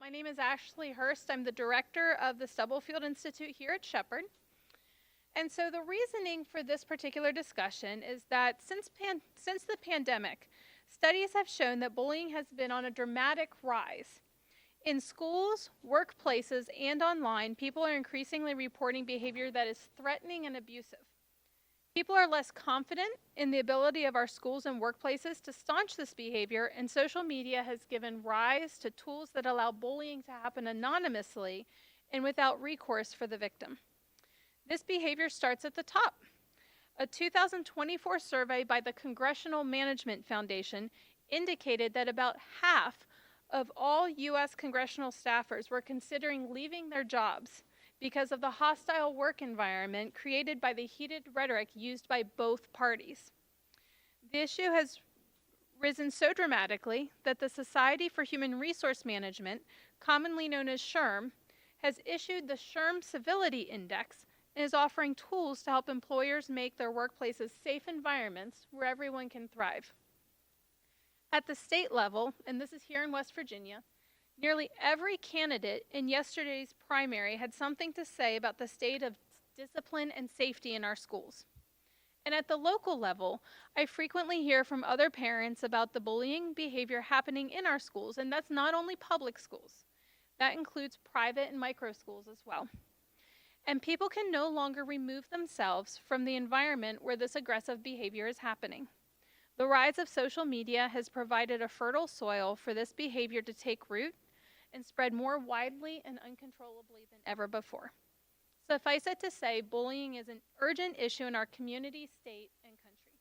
My name is Ashley Horst. I'm the director of the Stubblefield Institute here at Shepherd. And so the reasoning for this particular discussion is that since the pandemic, studies have shown that bullying has been on a dramatic rise. In schools, workplaces, and online, people are increasingly reporting behavior that is threatening and abusive. People are less confident in the ability of our schools and workplaces to staunch this behavior, and social media has given rise to tools that allow bullying to happen anonymously and without recourse for the victim. This behavior starts at the top. A 2024 survey by the Congressional Management Foundation indicated that about half of all U.S. congressional staffers were considering leaving their jobs because of the hostile work environment created by the heated rhetoric used by both parties. The issue has risen so dramatically that the Society for Human Resource Management, commonly known as SHRM, has issued the SHRM Civility Index and is offering tools to help employers make their workplaces safe environments where everyone can thrive. At the state level, and this is here in West Virginia, nearly every candidate in yesterday's primary had something to say about the state of discipline and safety in our schools. And at the local level, I frequently hear from other parents about the bullying behavior happening in our schools, and that's not only public schools. That includes private and micro schools as well. And people can no longer remove themselves from the environment where this aggressive behavior is happening. The rise of social media has provided a fertile soil for this behavior to take root and spread more widely and uncontrollably than ever before. Suffice it to say, bullying is an urgent issue in our community, state, and country.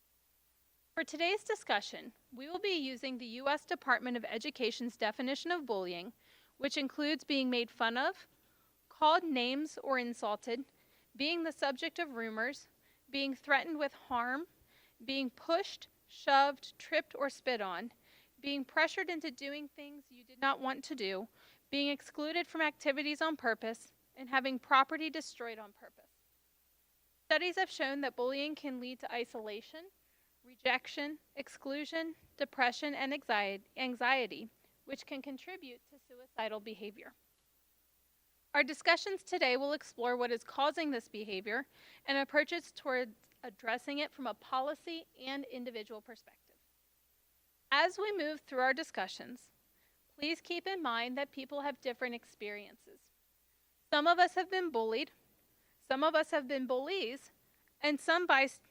For today's discussion, we will be using the U.S. Department of Education's definition of bullying, which includes being made fun of, called names or insulted, being the subject of rumors, being threatened with harm, being pushed, shoved, tripped, or spit on, being pressured into doing things you did not want to do, being excluded from activities on purpose, and having property destroyed on purpose. Studies have shown that bullying can lead to isolation, rejection, exclusion, depression, and anxiety, which can contribute to suicidal behavior. Our discussions today will explore what is causing this behavior and approaches toward addressing it from a policy and individual perspective. As we move through our discussions, please keep in mind that people have different experiences. Some of us have been bullied, some of us have been bullies, and some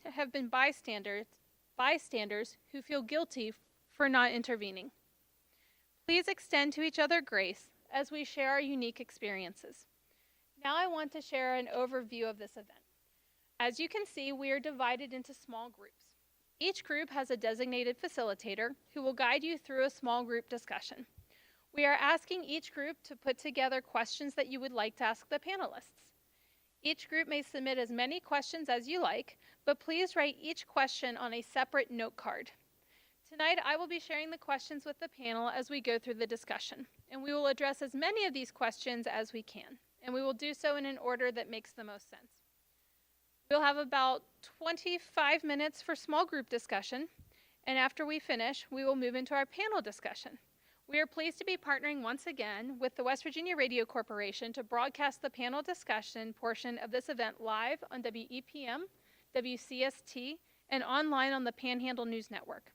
have been bystanders who feel guilty for not intervening. Please extend to each other grace as we share our unique experiences. Now I want to share an overview of this event. As you can see, we are divided into small groups. Each group has a designated facilitator who will guide you through a small group discussion. We are asking each group to put together questions that you would like to ask the panelists. Each group may submit as many questions as you like, but please write each question on a separate note card. Tonight, I will be sharing the questions with the panel as we go through the discussion, and we will address as many of these questions as we can, and we will do so in an order that makes the most sense. We'll have about 25 minutes for small group discussion, and after we finish, we will move into our panel discussion. We are pleased to be partnering once again with the West Virginia Radio Corporation to broadcast the panel discussion portion of this event live on WEPM, WCST, and online on the Panhandle News Network.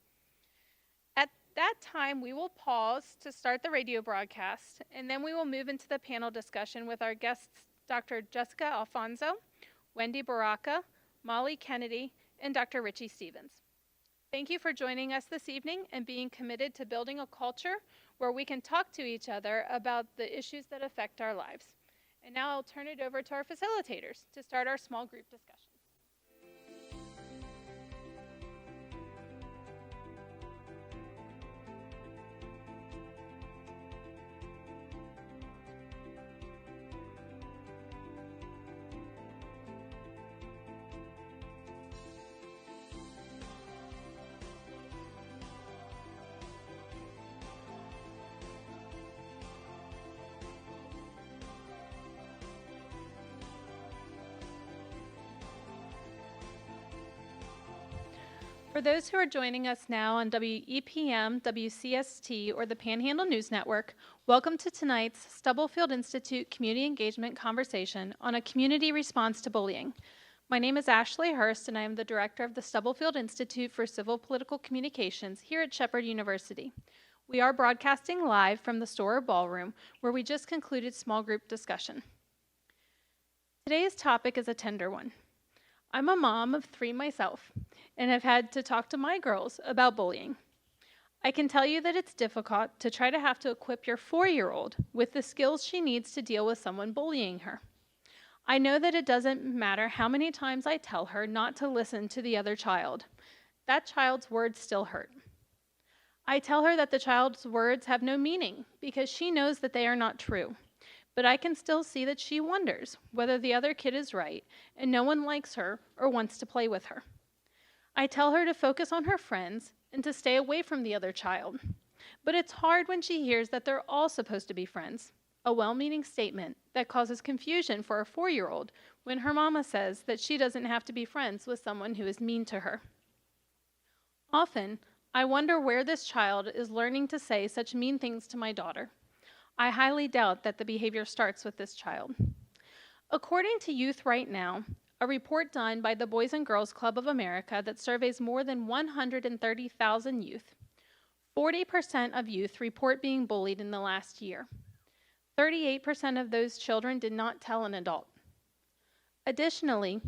At that time, we will pause to start the radio broadcast, and then we will move into the panel discussion with our guests, Dr. Jessica Alfonso, Wendy Baracka, Mollie Kennedy, and Dr. Richie Stevens. Thank you for joining us this evening and being committed to building a culture where we can talk to each other about the issues that affect our lives. And now I'll turn it over to our facilitators to start our small group discussion. For those who are joining us now on WEPM, WCST, or the Panhandle News Network, Welcome to tonight's Stubblefield Institute Community Engagement Conversation on a community response to bullying. My name is Ashley Horst, and I am the director of the Stubblefield Institute for Civil Political Communications here at Shepherd University. We are broadcasting live from the Storer Ballroom, where we just concluded small group discussion. Today's topic is a tender one. I'm a mom of 3 myself, and have had to talk to my girls about bullying. I can tell you that it's difficult to try to have to equip your 4-year-old with the skills she needs to deal with someone bullying her. I know that it doesn't matter how many times I tell her not to listen to the other child. That child's words still hurt. I tell her that the child's words have no meaning because she knows that they are not true. But I can still see that she wonders whether the other kid is right and no one likes her or wants to play with her. I tell her to focus on her friends and to stay away from the other child. But it's hard when she hears that they're all supposed to be friends, a well-meaning statement that causes confusion for a 4-year-old when her mama says that she doesn't have to be friends with someone who is mean to her. Often, I wonder where this child is learning to say such mean things to my daughter. I highly doubt that the behavior starts with this child. According to Youth Right Now, a report done by the Boys and Girls Club of America that surveys more than 130,000 youth, 40% of youth report being bullied in the last year. 38% of those children did not tell an adult. Additionally,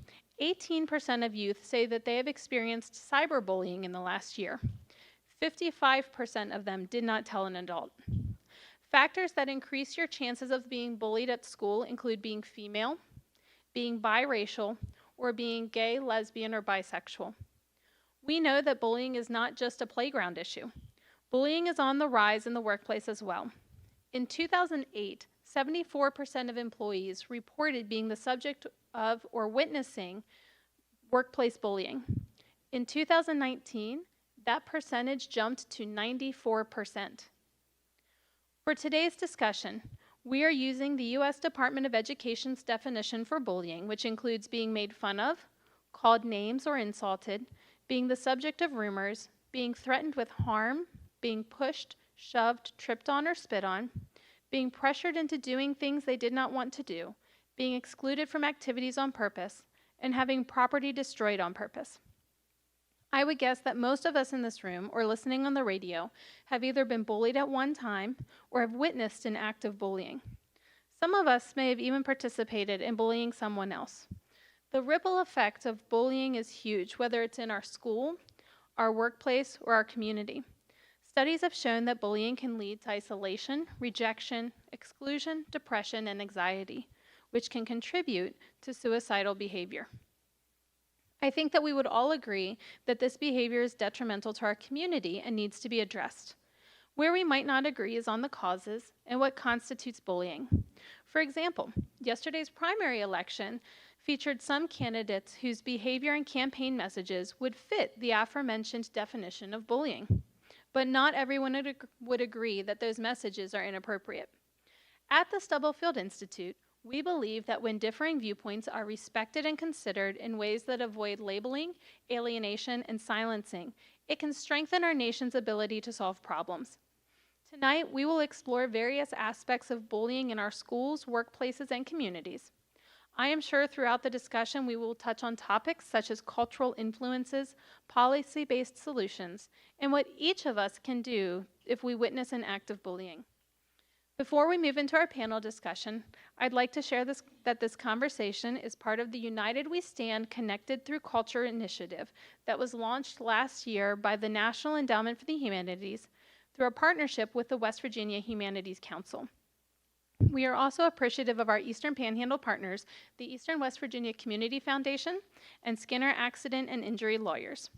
18% of youth say that they have experienced cyberbullying in the last year. 55% of them did not tell an adult. Factors that increase your chances of being bullied at school include being female, being biracial, or being gay, lesbian, or bisexual. We know that bullying is not just a playground issue. Bullying is on the rise in the workplace as well. In 2008, 74% of employees reported being the subject of or witnessing workplace bullying. In 2019, that percentage jumped to 94%. For today's discussion, we are using the U.S. Department of Education's definition for bullying, which includes being made fun of, called names or insulted, being the subject of rumors, being threatened with harm, being pushed, shoved, tripped on, or spit on, being pressured into doing things they did not want to do, being excluded from activities on purpose, and having property destroyed on purpose. I would guess that most of us in this room or listening on the radio have either been bullied at one time or have witnessed an act of bullying. Some of us may have even participated in bullying someone else. The ripple effect of bullying is huge, whether it's in our school, our workplace, or our community. Studies have shown that bullying can lead to isolation, rejection, exclusion, depression, and anxiety, which can contribute to suicidal behavior. I think that we would all agree that this behavior is detrimental to our community and needs to be addressed. Where we might not agree is on the causes and what constitutes bullying. For example, yesterday's primary election featured some candidates whose behavior and campaign messages would fit the aforementioned definition of bullying. But not everyone would agree that those messages are inappropriate. At the Stubblefield Institute, we believe that when differing viewpoints are respected and considered in ways that avoid labeling, alienation, and silencing, it can strengthen our nation's ability to solve problems. Tonight, we will explore various aspects of bullying in our schools, workplaces, and communities. I am sure throughout the discussion we will touch on topics such as cultural influences, policy-based solutions, and what each of us can do if we witness an act of bullying. Before we move into our panel discussion, I'd like to share that this conversation is part of the United We Stand Connected Through Culture initiative that was launched last year by the National Endowment for the Humanities through a partnership with the West Virginia Humanities Council. We are also appreciative of our Eastern Panhandle partners, the Eastern West Virginia Community Foundation and Skinner Accident and Injury Lawyers.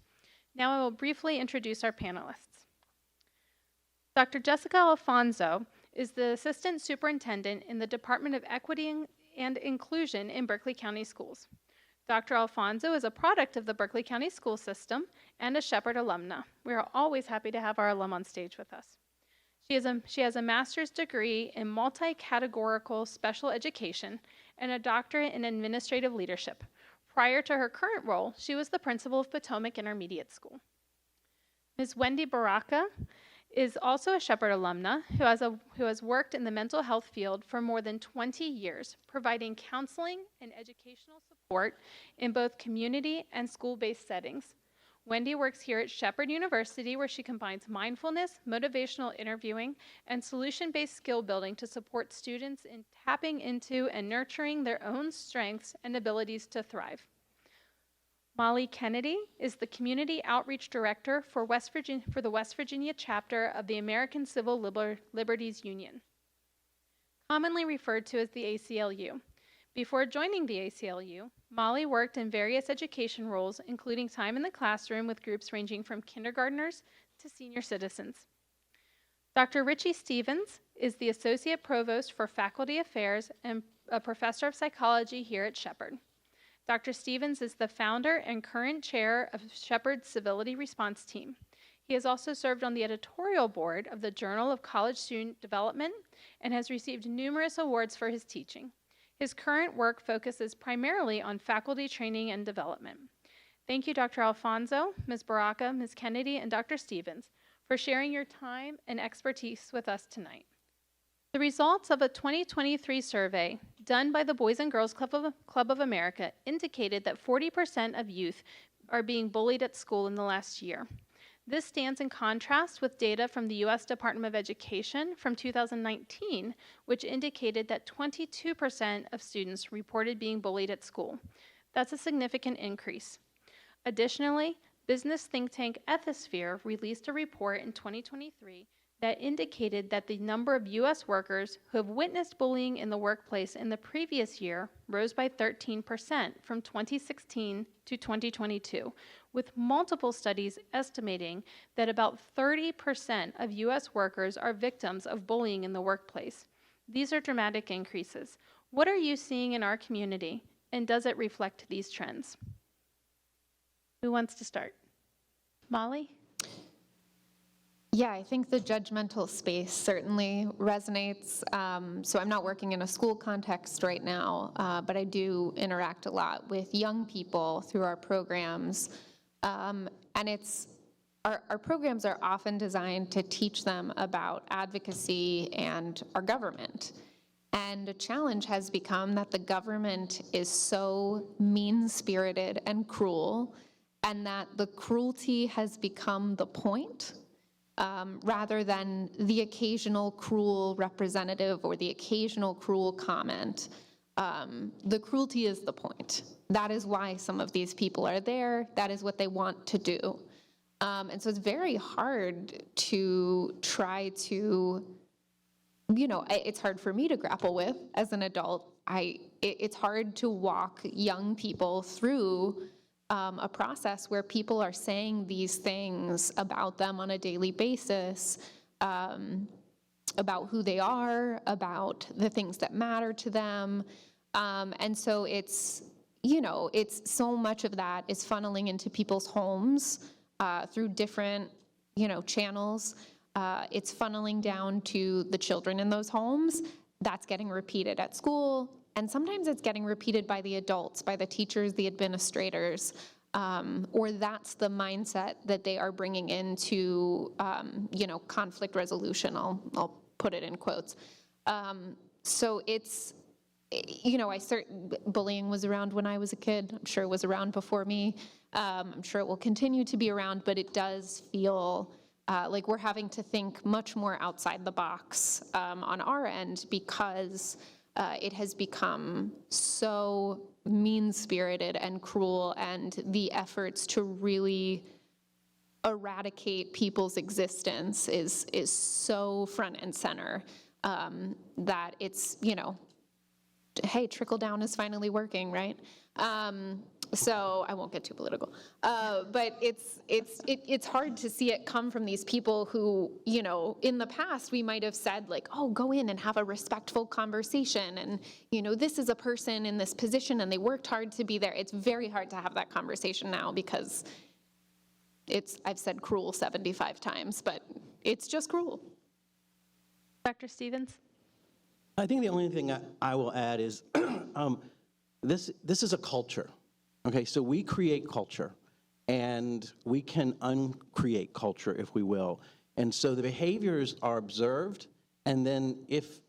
Now I will briefly introduce our panelists. Dr. Jessica Alfonso is the Assistant Superintendent in the Department of Equity and Inclusion in Berkeley County Schools. Dr. Alfonso is a product of the Berkeley County School System and a Shepherd alumna. We are always happy to have our alum on stage with us. She has a master's degree in multi-categorical special education and a doctorate in administrative leadership. Prior to her current role, she was the principal of Potomac Intermediate School. Ms. Wendy Baracka is also a Shepherd alumna who has worked in the mental health field for more than 20 years, providing counseling and educational support in both community and school-based settings. Wendy works here at Shepherd University, where she combines mindfulness, motivational interviewing, and solution-based skill building to support students in tapping into and nurturing their own strengths and abilities to thrive. Mollie Kennedy is the Community Outreach Director for the West Virginia chapter of the American Civil Liberties Union, commonly referred to as the ACLU. Before joining the ACLU, Mollie worked in various education roles, including time in the classroom with groups ranging from kindergartners to senior citizens. Dr. Richie Stevens is the Associate Provost for Faculty Affairs and a Professor of Psychology here at Shepherd. Dr. Stevens is the founder and current chair of Shepherd's Civility Response Team. He has also served on the editorial board of the Journal of College Student Development and has received numerous awards for his teaching. His current work focuses primarily on faculty training and development. Thank you, Dr. Alfonso, Ms. Baracka, Ms. Kennedy, and Dr. Stevens for sharing your time and expertise with us tonight. The results of a 2023 survey done by the Boys and Girls Club of America indicated that 40% of youth are being bullied at school in the last year. This stands in contrast with data from the U.S. Department of Education from 2019, which indicated that 22% of students reported being bullied at school. That's a significant increase. Additionally, business think tank Ethisphere released a report in 2023 that indicated that the number of U.S. workers who have witnessed bullying in the workplace in the previous year rose by 13% from 2016 to 2022, with multiple studies estimating that about 30% of U.S. workers are victims of bullying in the workplace. These are dramatic increases. What are you seeing in our community, and does it reflect these trends? Who wants to start? Mollie? Yeah, I think the judgmental space certainly resonates. So I'm not working in a school context right now, but I do interact a lot with young people through our programs. And our programs are often designed to teach them about advocacy and our government. And a challenge has become that the government is so mean-spirited and cruel, and that the cruelty has become the point. Rather than the occasional cruel representative or the occasional cruel comment. The cruelty is the point. That is why some of these people are there. That is what they want to do. And so it's very hard to try to, it's hard for me to grapple with as an adult. It's hard to walk young people through a process where people are saying these things about them on a daily basis, about who they are, about the things that matter to them. And so it's so much of that is funneling into people's homes through different, channels. It's funneling down to the children in those homes. That's getting repeated at school. And sometimes it's getting repeated by the adults, by the teachers, the administrators, or that's the mindset that they are bringing into, conflict resolution. I'll put it in quotes. So it's, bullying was around when I was a kid. I'm sure it was around before me. I'm sure it will continue to be around, but it does feel like we're having to think much more outside the box on our end because it has become so mean-spirited and cruel, and the efforts to really eradicate people's existence is so front and center that it's, hey, trickle down is finally working, right? So I won't get too political, but it's hard to see it come from these people who, in the past we might have said like, oh, go in and have a respectful conversation, and this is a person in this position and they worked hard to be there. It's very hard to have that conversation now because I've said cruel 75 times, but it's just cruel. Dr. Stevens? I think the only thing I will add is this is a culture. Okay, so we create culture, and we can uncreate culture, if we will. And so the behaviors are observed, and then if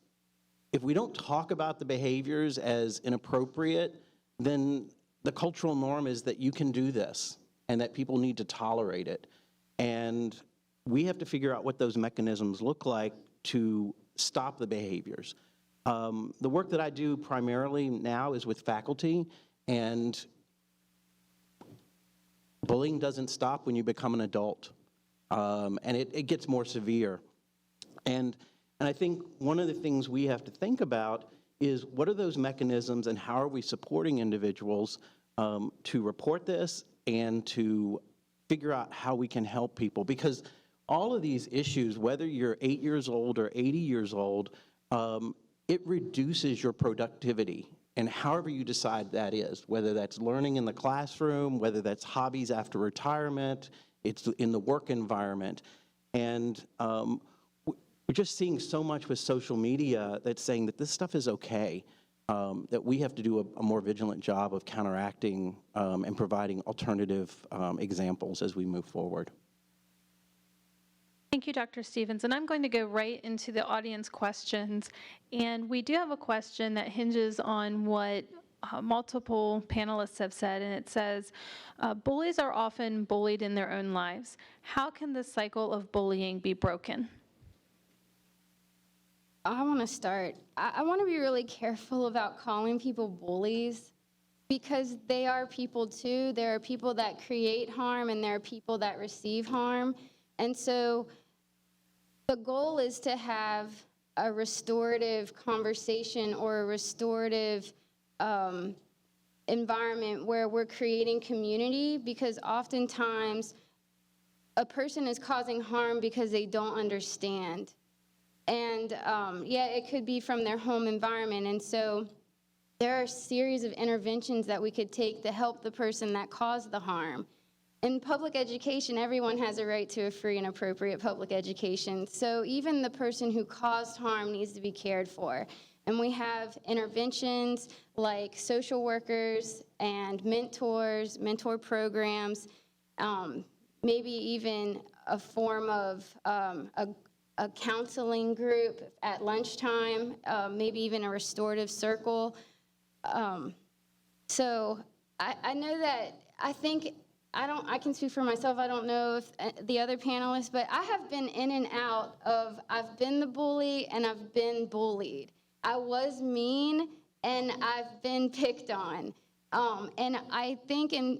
we don't talk about the behaviors as inappropriate, then the cultural norm is that you can do this and that people need to tolerate it. And we have to figure out what those mechanisms look like to stop the behaviors. The work that I do primarily now is with faculty, and bullying doesn't stop when you become an adult, and it gets more severe. And I think one of the things we have to think about is what are those mechanisms and how are we supporting individuals to report this and to figure out how we can help people. Because all of these issues, whether you're 8 years old or 80 years old, it reduces your productivity, and however you decide that is, whether that's learning in the classroom, whether that's hobbies after retirement, it's in the work environment. And we're just seeing so much with social media that's saying that this stuff is okay, that we have to do a more vigilant job of counteracting and providing alternative examples as we move forward. Thank you, Dr. Stevens. And I'm going to go right into the audience questions. And we do have a question that hinges on what multiple panelists have said, and it says, bullies are often bullied in their own lives. How can the cycle of bullying be broken? I want to start. I want to be really careful about calling people bullies, because they are people too. There are people that create harm and there are people that receive harm. And so the goal is to have a restorative conversation or a restorative environment where we're creating community, because oftentimes a person is causing harm because they don't understand. And yeah, it could be from their home environment. And so there are a series of interventions that we could take to help the person that caused the harm. In public education, everyone has a right to a free and appropriate public education. So even the person who caused harm needs to be cared for. And we have interventions like social workers and mentors, mentor programs, maybe even a form of a counseling group at lunchtime, maybe even a restorative circle. So I know that, I can speak for myself. I don't know if the other panelists, but I have been in and out of, I've been the bully and I've been bullied. I was mean and I've been picked on. And I think in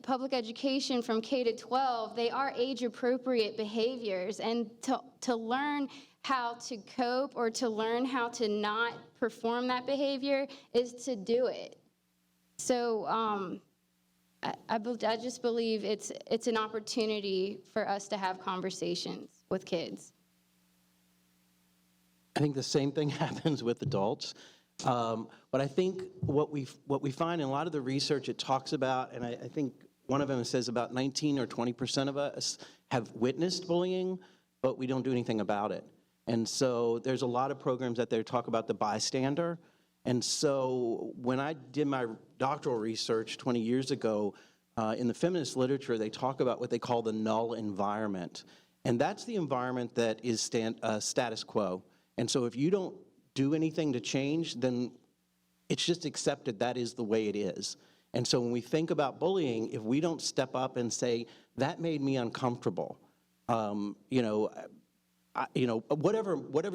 public education from K to 12, they are age-appropriate behaviors. And to learn how to cope or to learn how to not perform that behavior is to do it. So I just believe it's an opportunity for us to have conversations with kids. I think the same thing happens with adults. But I think what we find in a lot of the research, it talks about, and I think one of them says about 19 or 20% of us have witnessed bullying, but we don't do anything about it. And so there's a lot of programs that they talk about the bystander. And so when I did my doctoral research 20 years ago, in the feminist literature, they talk about what they call the null environment. And that's the environment that is status quo. And so if you don't do anything to change, then it's just accepted that is the way it is. And so when we think about bullying, if we don't step up and say, that made me uncomfortable, whatever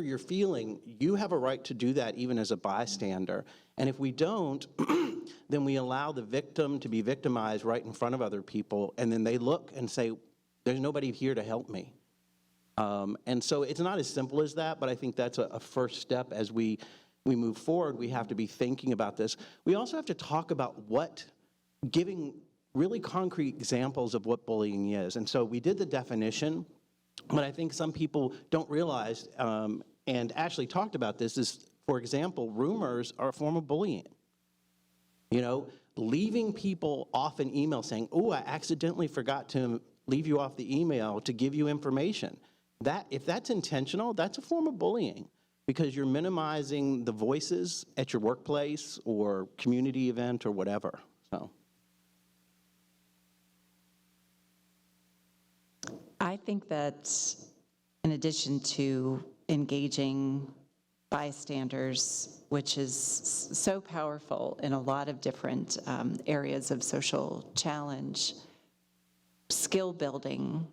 you're feeling, you have a right to do that even as a bystander. And if we don't, then we allow the victim to be victimized right in front of other people, and then they look and say, there's nobody here to help me. And so it's not as simple as that, but I think that's a first step as we move forward. We have to be thinking about this. We also have to talk about giving really concrete examples of what bullying is. And so we did the definition, but I think some people don't realize, and Ashley talked about this, is, for example, rumors are a form of bullying. Leaving people off an email saying, oh, I accidentally forgot to leave you off the email to give you information. If that's intentional, that's a form of bullying, because you're minimizing the voices at your workplace or community event or whatever. So I think that in addition to engaging bystanders, which is so powerful in a lot of different areas of social challenge, skill building,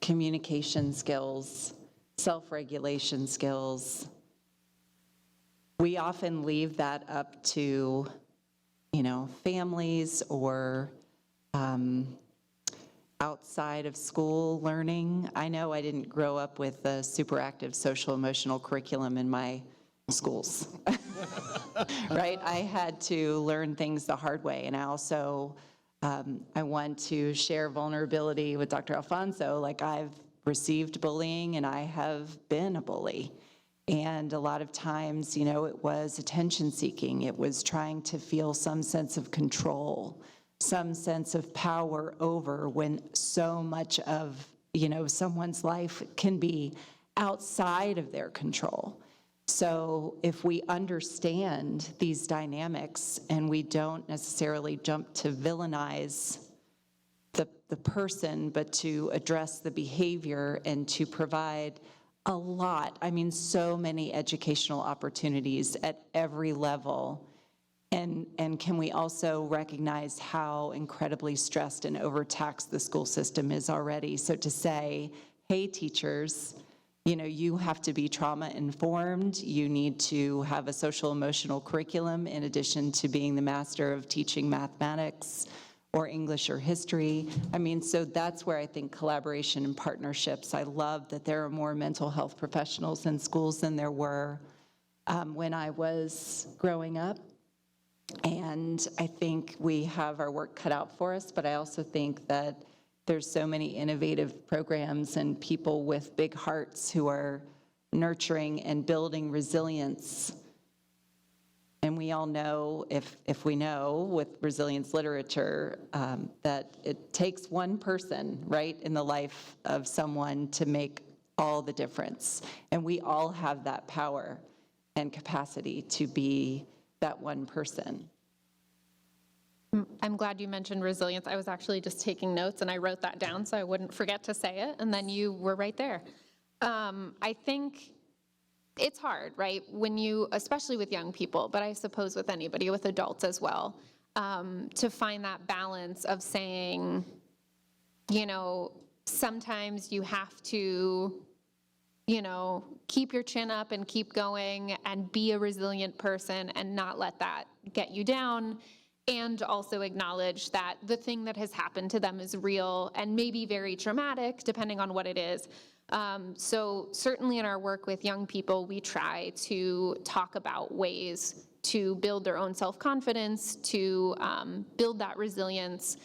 communication skills, self-regulation skills. We often leave that up to, families or outside of school learning. I know I didn't grow up with a super active social emotional curriculum in my schools, right? I had to learn things the hard way. And I also, I want to share vulnerability with Dr. Alfonso. Like, I've received bullying and I have been a bully. And a lot of times, it was attention seeking. It was trying to feel some sense of control, some sense of power over, when so much of, someone's life can be outside of their control. So if we understand these dynamics and we don't necessarily jump to villainize the person, but to address the behavior and to provide a lot, so many educational opportunities at every level. And can we also recognize how incredibly stressed and overtaxed the school system is already? So to say, hey, teachers, you have to be trauma informed. You need to have a social emotional curriculum in addition to being the master of teaching mathematics or English or history. So that's where I think collaboration and partnerships. I love that there are more mental health professionals in schools than there were when I was growing up. And I think we have our work cut out for us, but I also think that there's so many innovative programs and people with big hearts who are nurturing and building resilience. And we all know, if we know with resilience literature, that it takes one person, right, in the life of someone to make all the difference. And we all have that power and capacity to be that one person. I'm glad you mentioned resilience. I was actually just taking notes and I wrote that down so I wouldn't forget to say it, and then you were right there. I think it's hard, right? When you, especially with young people, but I suppose with anybody, with adults as well, to find that balance of saying, sometimes you have to, keep your chin up and keep going and be a resilient person and not let that get you down. And also acknowledge that the thing that has happened to them is real and maybe very traumatic, depending on what it is. So certainly in our work with young people, we try to talk about ways to build their own self-confidence, to build that resilience,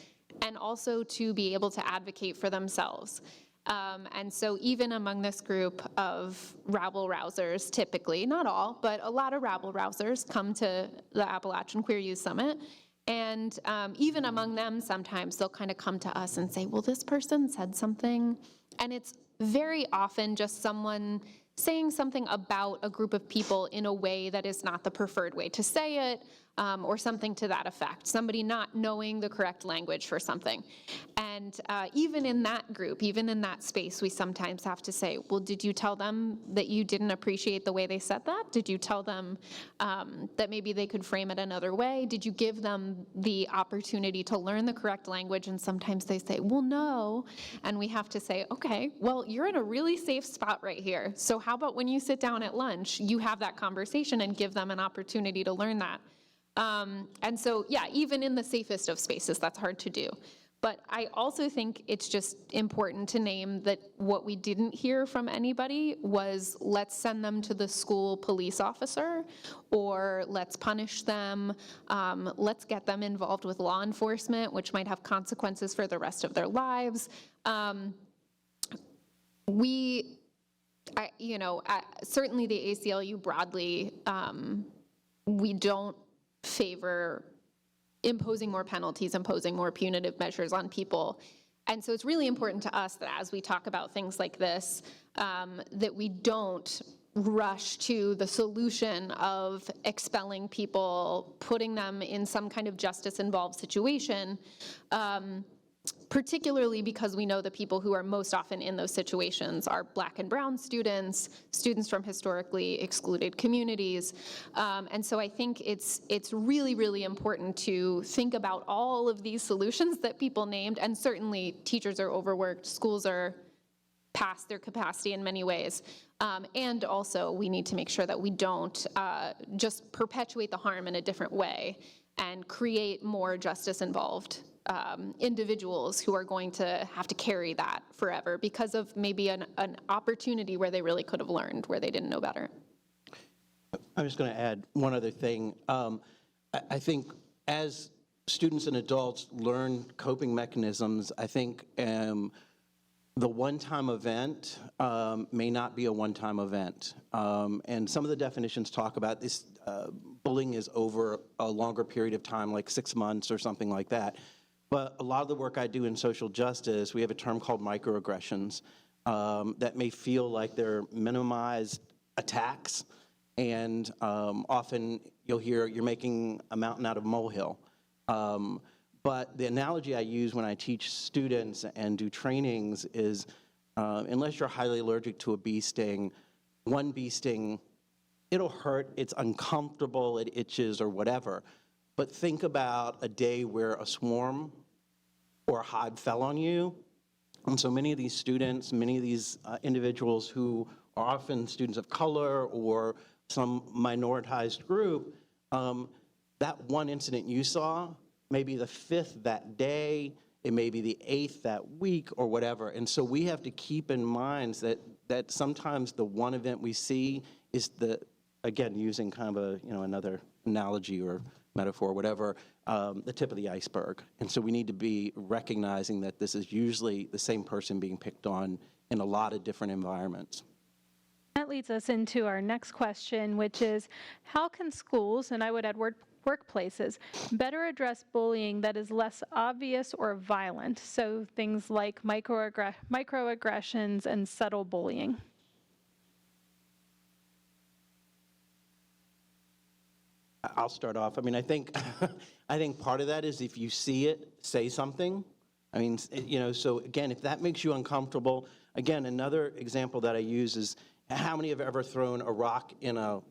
and also to be able to advocate for themselves. And so even among this group of rabble-rousers, typically, not all, but a lot of rabble-rousers come to the Appalachian Queer Youth Summit. And even among them, sometimes they'll kind of come to us and say, well, this person said something. And it's very often just someone saying something about a group of people in a way that is not the preferred way to say it, or something to that effect, somebody not knowing the correct language for something. And even in that group, even in that space, we sometimes have to say, well, did you tell them that you didn't appreciate the way they said that? Did you tell them that maybe they could frame it another way? Did you give them the opportunity to learn the correct language? And sometimes they say, well, no. And we have to say, okay, well, you're in a really safe spot right here. So how about when you sit down at lunch, you have that conversation and give them an opportunity to learn that. And so, yeah, even in the safest of spaces, that's hard to do. But I also think it's just important to name that what we didn't hear from anybody was, let's send them to the school police officer, or let's punish them, let's get them involved with law enforcement, which might have consequences for the rest of their lives. Certainly the ACLU broadly, we don't favor imposing more penalties, imposing more punitive measures on people. And so it's really important to us that as we talk about things like this, that we don't rush to the solution of expelling people, putting them in some kind of justice-involved situation, particularly because we know the people who are most often in those situations are Black and brown students, students from historically excluded communities. And so I think it's really, really important to think about all of these solutions that people named, and certainly teachers are overworked, schools are past their capacity in many ways. And also we need to make sure that we don't just perpetuate the harm in a different way and create more justice-involved individuals who are going to have to carry that forever because of maybe an opportunity where they really could have learned, where they didn't know better. I'm just going to add one other thing. I think as students and adults learn coping mechanisms, I think the one-time event may not be a one-time event. And some of the definitions talk about this, bullying is over a longer period of time, like 6 months or something like that. But a lot of the work I do in social justice, we have a term called microaggressions that may feel like they're minimized attacks. And often you'll hear you're making a mountain out of a molehill. But the analogy I use when I teach students and do trainings is unless you're highly allergic to a bee sting, one bee sting, it'll hurt, it's uncomfortable, it itches or whatever. But think about a day where a swarm or a hive fell on you. And so many of these students, many of these individuals who are often students of color or some minoritized group, that one incident you saw, maybe the 5th that day, it may be the 8th that week or whatever. And so we have to keep in mind that sometimes the one event we see is again, using kind of a, another analogy or metaphor, whatever, the tip of the iceberg. And so we need to be recognizing that this is usually the same person being picked on in a lot of different environments. That leads us into our next question, which is, how can schools, and I would add workplaces, better address bullying that is less obvious or violent? So things like microaggressions and subtle bullying. I'll start off. I mean, I think part of that is if you see it, say something. I mean, so again, if that makes you uncomfortable, again, another example that I use is how many have ever thrown a rock in a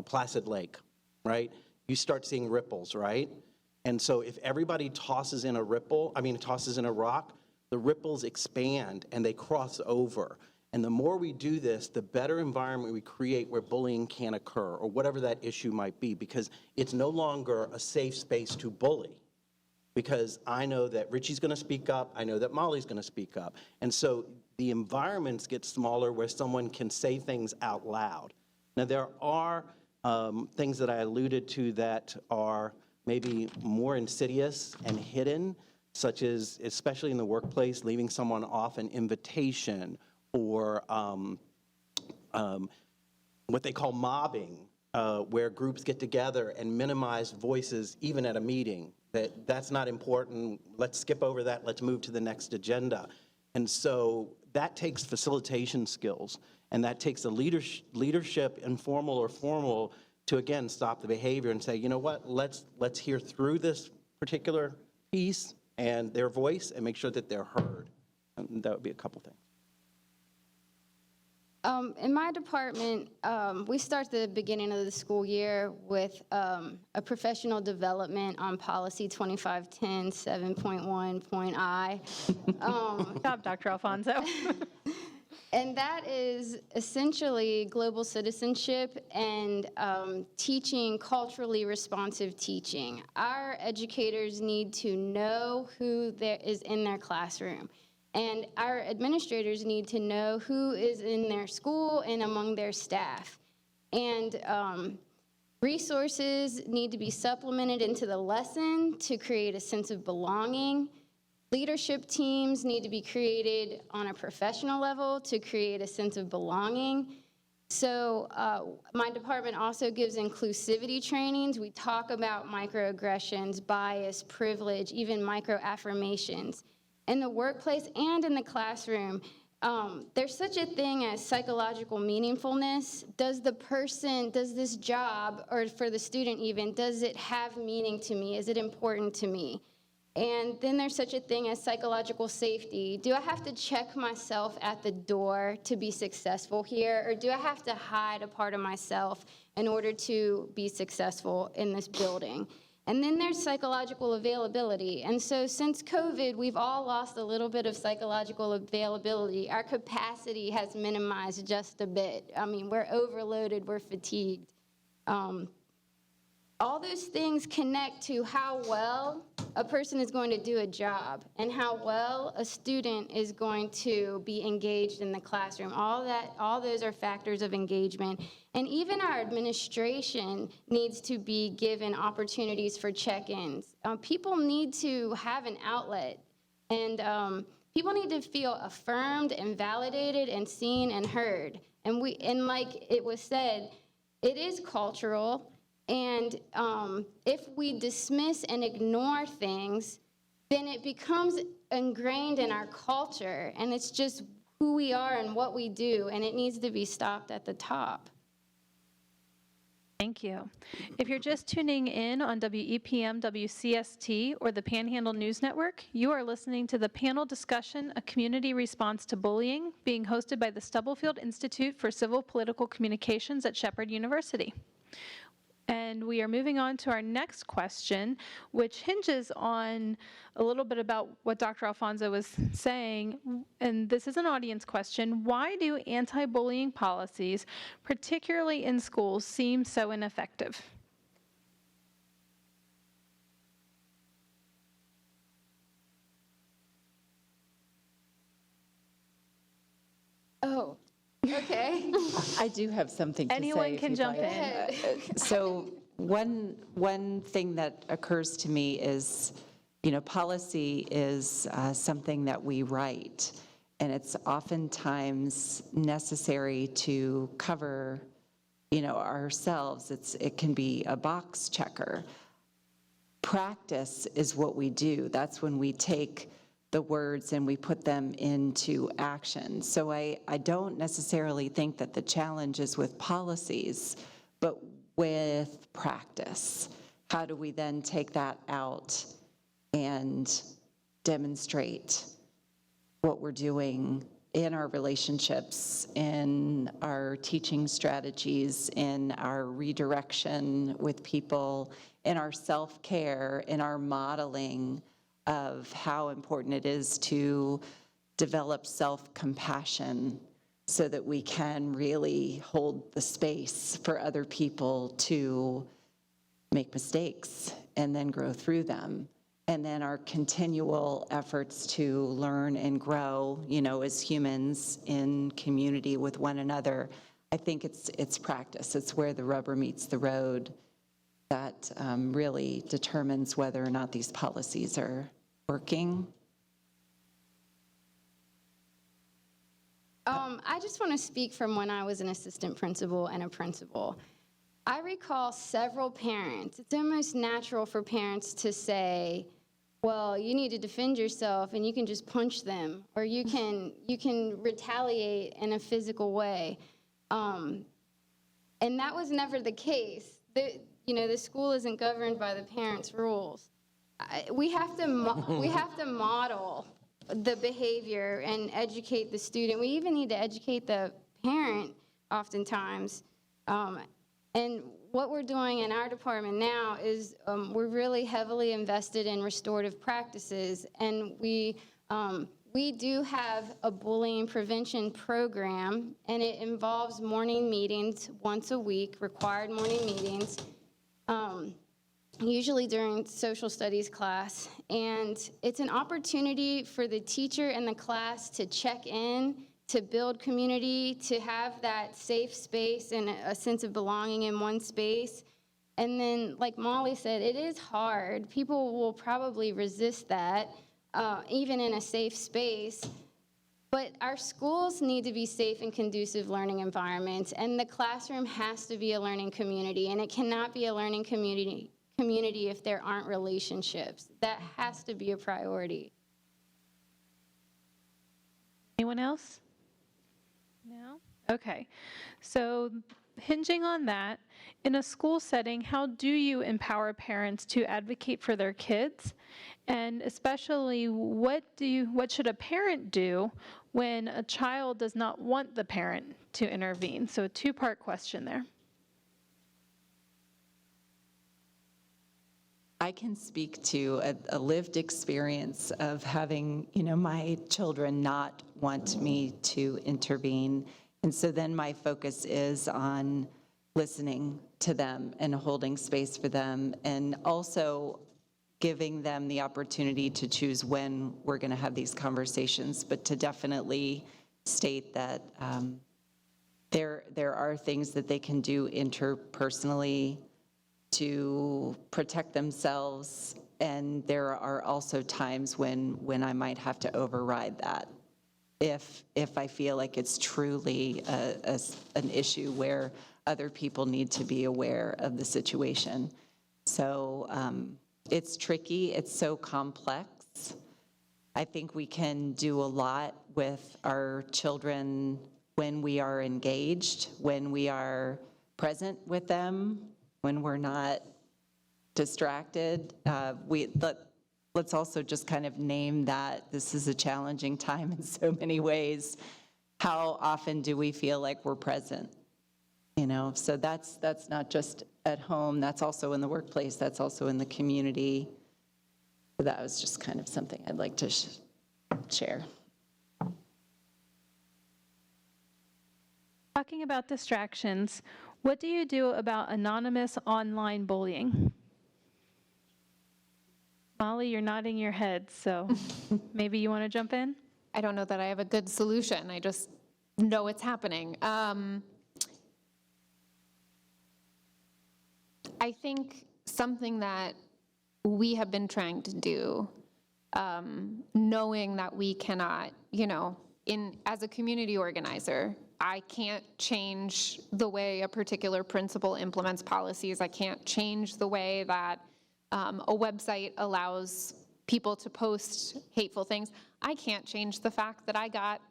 placid lake, right? You start seeing ripples, right? And so if everybody tosses in a rock, the ripples expand and they cross over. And the more we do this, the better environment we create where bullying can occur, or whatever that issue might be, because it's no longer a safe space to bully. Because I know that Richie's gonna speak up, I know that Mollie's gonna speak up. And so the environments get smaller where someone can say things out loud. Now there are things that I alluded to that are maybe more insidious and hidden, such as, especially in the workplace, leaving someone off an invitation, or what they call mobbing, where groups get together and minimize voices even at a meeting. That's not important, let's skip over that, let's move to the next agenda. And so that takes facilitation skills, and that takes a leadership, informal or formal, to again stop the behavior and say, you know what, let's hear through this particular piece and their voice and make sure that they're heard. And that would be a couple things. In my department, we start the beginning of the school year with a professional development on policy 2510 7.1.I. Good job, Dr. Alfonso. And that is essentially global citizenship and teaching culturally responsive teaching. Our educators need to know who is in their classroom. And our administrators need to know who is in their school and among their staff. And resources need to be supplemented into the lesson to create a sense of belonging. Leadership teams need to be created on a professional level to create a sense of belonging. So my department also gives inclusivity trainings. We talk about microaggressions, bias, privilege, even microaffirmations. In the workplace and in the classroom, there's such a thing as psychological meaningfulness. Does this job, or for the student even, does it have meaning to me? Is it important to me? And then there's such a thing as psychological safety. Do I have to check myself at the door to be successful here, or do I have to hide a part of myself in order to be successful in this building? And then there's psychological availability. And so since COVID, we've all lost a little bit of psychological availability. Our capacity has minimized just a bit. I mean, we're overloaded, we're fatigued. All those things connect to how well a person is going to do a job and how well a student is going to be engaged in the classroom. All those are factors of engagement. And even our administration needs to be given opportunities for check-ins. People need to have an outlet, and people need to feel affirmed and validated and seen and heard. And like it was said, it is cultural. And if we dismiss and ignore things, then it becomes ingrained in our culture, and it's just who we are and what we do, and it needs to be stopped at the top. Thank you. If you're just tuning in on WEPM WCST or the Panhandle News Network, you are listening to the panel discussion, A Community Response to Bullying, being hosted by the Stubblefield Institute for Civil Political Communications at Shepherd University. And we are moving on to our next question, which hinges on a little bit about what Dr. Alfonso was saying. And this is an audience question. Why do anti-bullying policies, particularly in schools, seem so ineffective? Oh, okay. I do have something to say. Anyone if can you'd jump like. in. So one thing that occurs to me is, policy is something that we write, and it's oftentimes necessary to cover, ourselves. It can be a box checker. Practice is what we do. That's when we take the words and we put them into action. So I don't necessarily think that the challenge is with policies, but with practice. How do we then take that out and demonstrate what we're doing in our relationships, in our teaching strategies, in our redirection with people, in our self-care, in our modeling of how important it is to develop self-compassion so that we can really hold the space for other people to make mistakes and then grow through them. And then our continual efforts to learn and grow, as humans in community with one another. I think it's practice. It's where the rubber meets the road that really determines whether or not these policies are working. I just want to speak from when I was an assistant principal and a principal. I recall several parents. It's almost natural for parents to say, well, you need to defend yourself and you can just punch them, or you can retaliate in a physical way. And that was never the case. The school isn't governed by the parents' rules. We have to model the behavior and educate the student. We even need to educate the parent oftentimes. And what we're doing in our department now is we're really heavily invested in restorative practices, and we do have a bullying prevention program, and it involves morning meetings once a week, required morning meetings, usually during social studies class. And it's an opportunity for the teacher and the class to check in, to build community, to have that safe space and a sense of belonging in one space. And then, like Mollie said, it is hard. People will probably resist that, even in a safe space. But our schools need to be safe and conducive learning environments, and the classroom has to be a learning community, and it cannot be a learning community if there aren't relationships. That has to be a priority. Anyone else? No? Okay. So hinging on that, in a school setting, how do you empower parents to advocate for their kids? And especially, what should a parent do when a child does not want the parent to intervene? So a two-part question there. I can speak to a lived experience of having, my children not want me to intervene. And so then my focus is on listening to them and holding space for them, and also giving them the opportunity to choose when we're going to have these conversations, but to definitely state that there are things that they can do interpersonally to protect themselves, and there are also times when I might have to override that if I feel like it's truly an issue where other people need to be aware of the situation. So it's tricky, it's so complex. I think we can do a lot with our children when we are engaged, when we are present with them, when we're not distracted. Let's also just kind of name that this is a challenging time in so many ways. How often do we feel like we're present? So that's not just at home, that's also in the workplace, that's also in the community. So that was just kind of something I'd like to share. Talking about distractions, what do you do about anonymous online bullying? Mollie, you're nodding your head, so maybe you want to jump in? I don't know that I have a good solution. I just know it's happening. I think something that we have been trying to do, knowing that we cannot, as a community organizer, I can't change the way a particular principal implements policies. I can't change the way that a website allows people to post hateful things. I can't change the fact that I got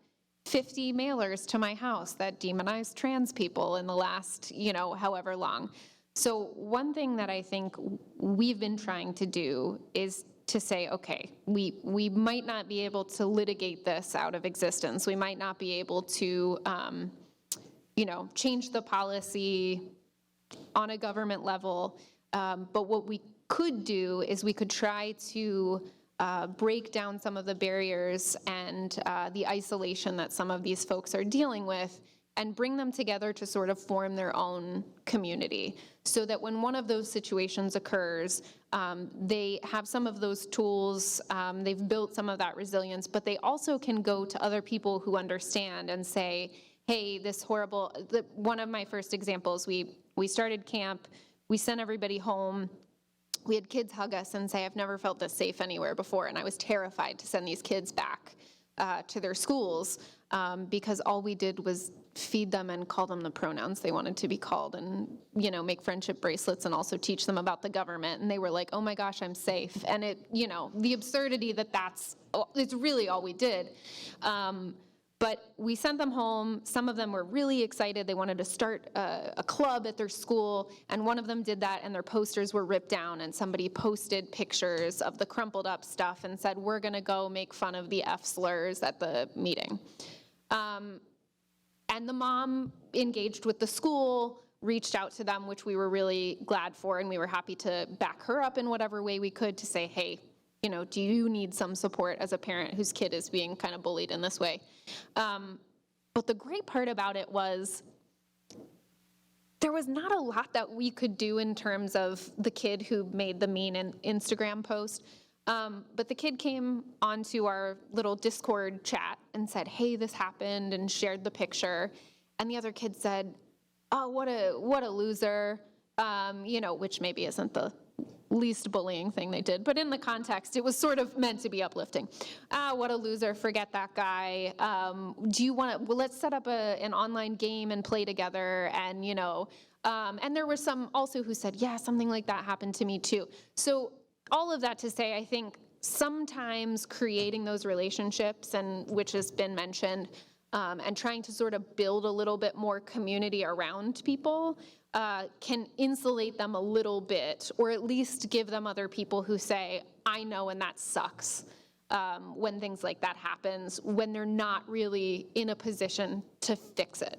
50 mailers to my house that demonized trans people in the last, however long. So one thing that I think we've been trying to do is to say, okay, we might not be able to litigate this out of existence. We might not be able to, change the policy on a government level. But what we could do is we could try to break down some of the barriers and the isolation that some of these folks are dealing with, and bring them together to sort of form their own community, so that when one of those situations occurs, they have some of those tools, they've built some of that resilience, but they also can go to other people who understand and say, hey, this horrible, one of my first examples, we started camp, we sent everybody home, we had kids hug us and say, I've never felt this safe anywhere before, and I was terrified to send these kids back to their schools, because all we did was feed them and call them the pronouns they wanted to be called, and make friendship bracelets and also teach them about the government. And they were like, oh my gosh, I'm safe. And the absurdity it's really all we did. But we sent them home. Some of them were really excited. They wanted to start a club at their school, and one of them did that, and their posters were ripped down, and somebody posted pictures of the crumpled up stuff and said, we're gonna go make fun of the F slurs at the meeting. And the mom engaged with the school, reached out to them, which we were really glad for, and we were happy to back her up in whatever way we could to say, hey, do you need some support as a parent whose kid is being kind of bullied in this way? But the great part about it was there was not a lot that we could do in terms of the kid who made the mean Instagram post. But the kid came onto our little Discord chat and said, hey, this happened, and shared the picture. And the other kid said, oh, what a loser, which maybe isn't the least bullying thing they did, but in the context, it was sort of meant to be uplifting. What a loser, forget that guy. Do you want to, well, let's set up an online game and play together, and and there were some also who said, yeah, something like that happened to me too. So all of that to say, I think sometimes creating those relationships, and which has been mentioned, and trying to sort of build a little bit more community around people can insulate them a little bit, or at least give them other people who say, I know, and that sucks, when things like that happens, when they're not really in a position to fix it.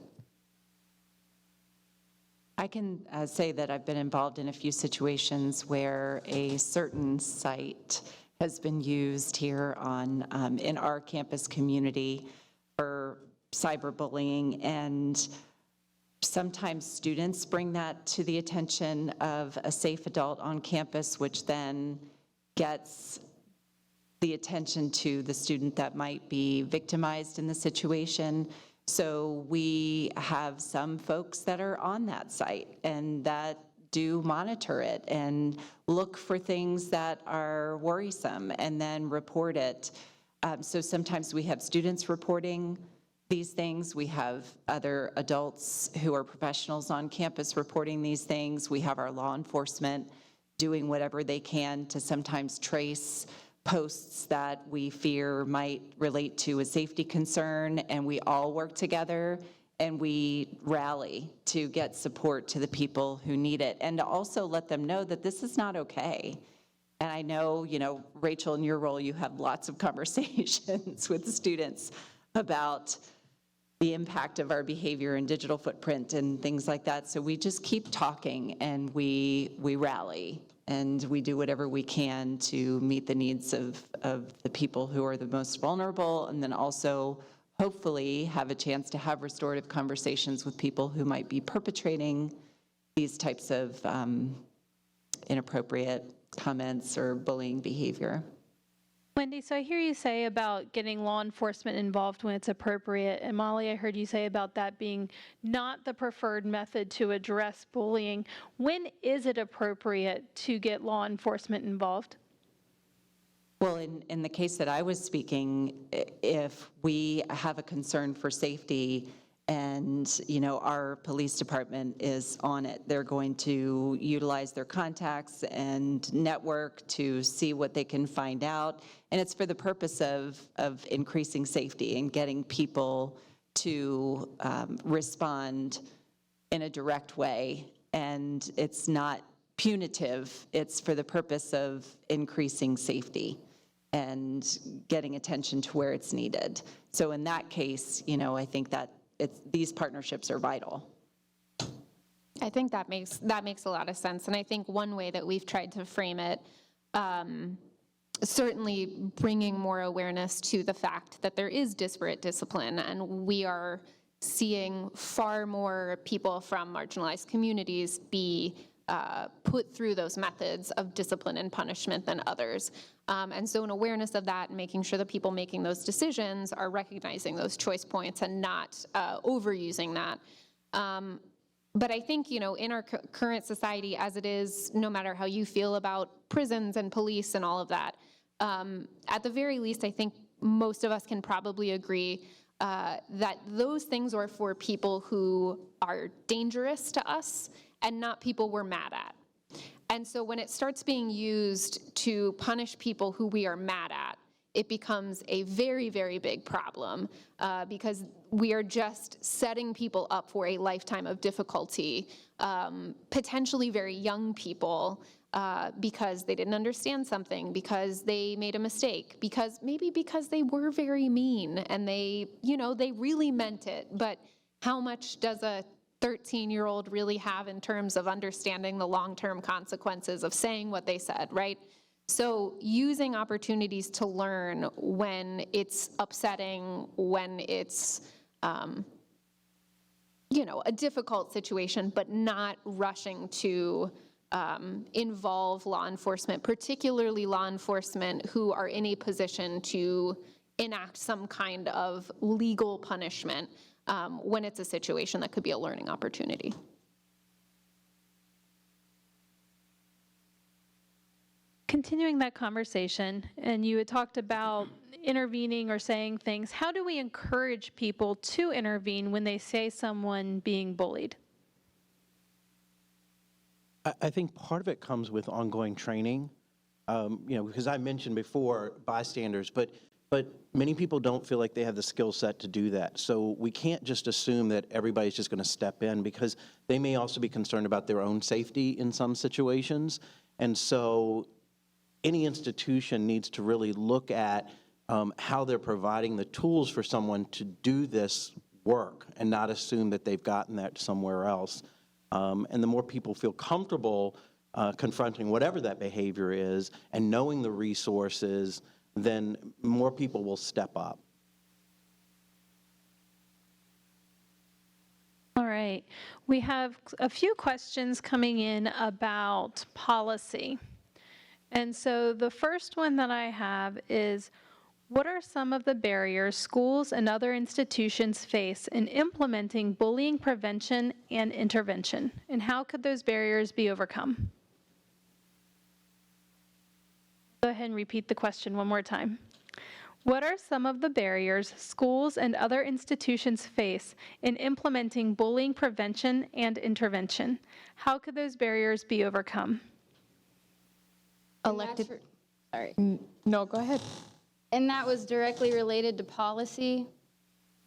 I can say that I've been involved in a few situations where a certain site has been used here on in our campus community for cyberbullying, and sometimes students bring that to the attention of a safe adult on campus, which then gets the attention to the student that might be victimized in the situation. So we have some folks that are on that site and that do monitor it and look for things that are worrisome and then report it. So sometimes we have students reporting these things. We have other adults who are professionals on campus reporting these things. We have our law enforcement doing whatever they can to sometimes trace posts that we fear might relate to a safety concern, and we all work together and we rally to get support to the people who need it, and to also let them know that this is not okay. And I know, Rachel, in your role, you have lots of conversations with the students about the impact of our behavior and digital footprint and things like that. So we just keep talking and we rally and we do whatever we can to meet the needs of the people who are the most vulnerable, and then also hopefully have a chance to have restorative conversations with people who might be perpetrating these types of inappropriate comments or bullying behavior. Wendy, so I hear you say about getting law enforcement involved when it's appropriate, and Mollie, I heard you say about that being not the preferred method to address bullying. When is it appropriate to get law enforcement involved? Well, in the case that I was speaking, if we have a concern for safety and, our police department is on it, they're going to utilize their contacts and network to see what they can find out. And it's for the purpose of increasing safety and getting people to respond in a direct way. And it's not punitive, it's for the purpose of increasing safety and getting attention to where it's needed. So in that case, I think that these partnerships are vital. I think that makes a lot of sense. And I think one way that we've tried to frame it, certainly bringing more awareness to the fact that there is disparate discipline, and we are seeing far more people from marginalized communities be put through those methods of discipline and punishment than others. And so an awareness of that and making sure the people making those decisions are recognizing those choice points and not overusing that. But I think, in our current society as it is, no matter how you feel about prisons and police and all of that, at the very least, I think most of us can probably agree that those things are for people who are dangerous to us and not people we're mad at. And so when it starts being used to punish people who we are mad at, it becomes a very, very big problem because we are just setting people up for a lifetime of difficulty, potentially very young people, because they didn't understand something, because they made a mistake, because they were very mean and they really meant it. But how much does a 13-year-old really have in terms of understanding the long-term consequences of saying what they said, right? So using opportunities to learn when it's upsetting, when it's, a difficult situation, but not rushing to involve law enforcement, particularly law enforcement who are in a position to enact some kind of legal punishment when it's a situation that could be a learning opportunity. Continuing that conversation, and you had talked about intervening or saying things, how do we encourage people to intervene when they say someone being bullied? I think part of it comes with ongoing training, because I mentioned before bystanders, but But many people don't feel like they have the skill set to do that. So we can't just assume that everybody's just going to step in, because they may also be concerned about their own safety in some situations. And so any institution needs to really look at how they're providing the tools for someone to do this work and not assume that they've gotten that somewhere else. And the more people feel comfortable confronting whatever that behavior is and knowing the resources, then more people will step up. All right. We have a few questions coming in about policy. And so the first one that I have is, what are some of the barriers schools and other institutions face in implementing bullying prevention and intervention? And how could those barriers be overcome? Go ahead and repeat the question one more time. What are some of the barriers schools and other institutions face in implementing bullying prevention and intervention? How could those barriers be overcome? Elected. Sorry. No, go ahead. And that was directly related to policy?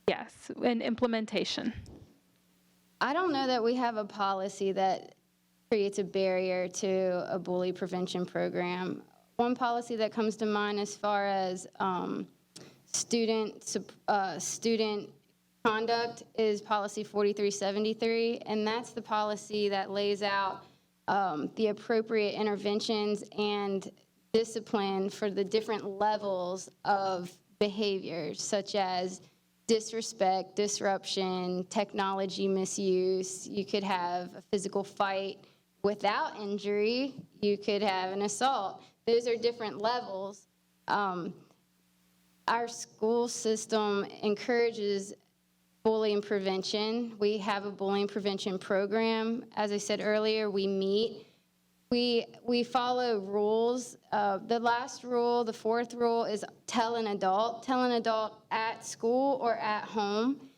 Yes, and implementation. I don't know that we have a policy that creates a barrier to a bully prevention program. One policy that comes to mind as far as student conduct is policy 4373, and that's the policy that lays out the appropriate interventions and discipline for the different levels of behaviors, such as disrespect, disruption, technology misuse. You could have a physical fight without injury. You could have an assault. Those are different levels. Our school system encourages bullying prevention. We have a bullying prevention program. As I said earlier, we meet. We follow rules. The last rule, the fourth rule, is tell an adult. Tell an adult at school or at home.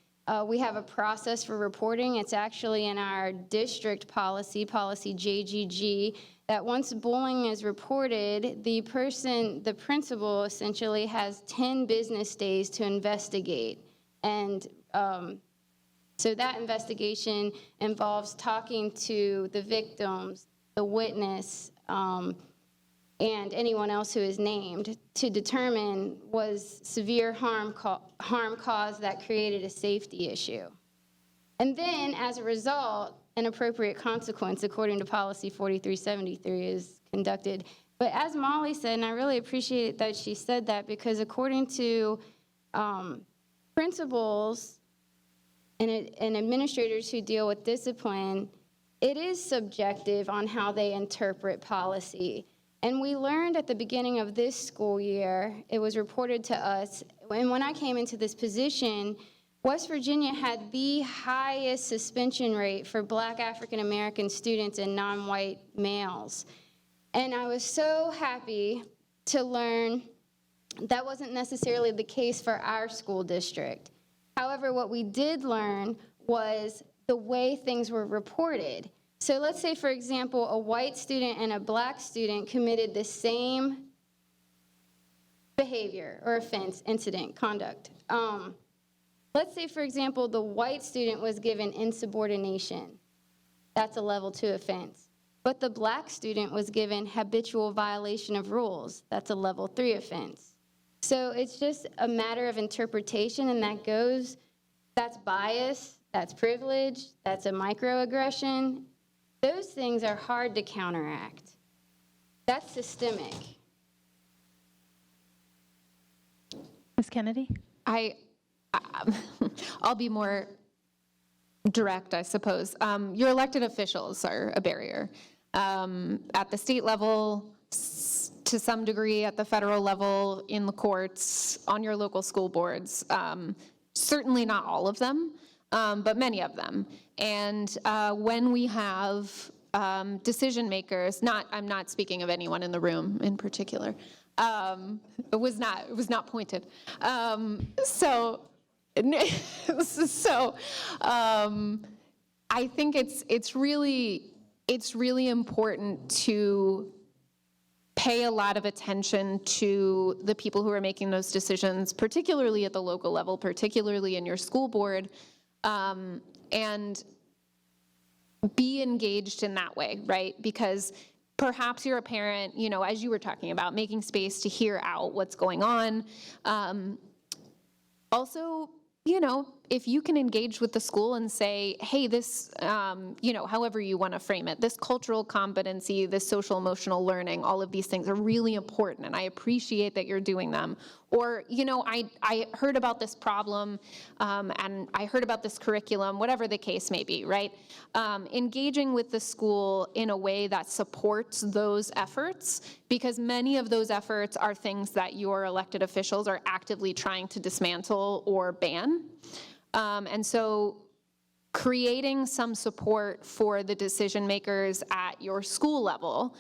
We have a process for reporting. It's actually in our district policy, policy JGG, that once bullying is reported, the principal essentially has 10 business days to investigate. And so that investigation involves talking to the victims, the witness, and anyone else who is named to determine was severe harm caused that created a safety issue. And then, as a result, an appropriate consequence, according to policy 4373, is conducted. But as Mollie said, and I really appreciate that she said that, because according to principals and administrators who deal with discipline, it is subjective on how they interpret policy. And we learned at the beginning of this school year, it was reported to us, and when I came into this position, West Virginia had the highest suspension rate for Black African American students and non-white males. And I was so happy to learn that wasn't necessarily the case for our school district. However, what we did learn was the way things were reported. So let's say, for example, a white student and a Black student committed the same behavior or offense, incident, conduct. Let's say, for example, the white student was given insubordination. That's a level 2 offense. But the Black student was given habitual violation of rules. That's a level 3 offense. So it's just a matter of interpretation, and that's bias, that's privilege, that's a microaggression. Those things are hard to counteract. That's systemic. Ms. Kennedy? I'll be more direct, I suppose. Your elected officials are a barrier. At the state level, to some degree at the federal level, in the courts, on your local school boards. Certainly not all of them, but many of them. And when we have decision makers, I'm not speaking of anyone in the room in particular. It was not pointed. I think it's really important to pay a lot of attention to the people who are making those decisions, particularly at the local level, particularly in your school board, and be engaged in that way, right? Because perhaps you're a parent, as you were talking about, making space to hear out what's going on. Also, if you can engage with the school and say, hey, this, however you want to frame it, this cultural competency, this social emotional learning, all of these things are really important, and I appreciate that you're doing them. Or, I heard about this problem, and I heard about this curriculum, whatever the case may be, right? Engaging with the school in a way that supports those efforts, because many of those efforts are things that your elected officials are actively trying to dismantle or ban. And so creating some support for the decision makers at your school level,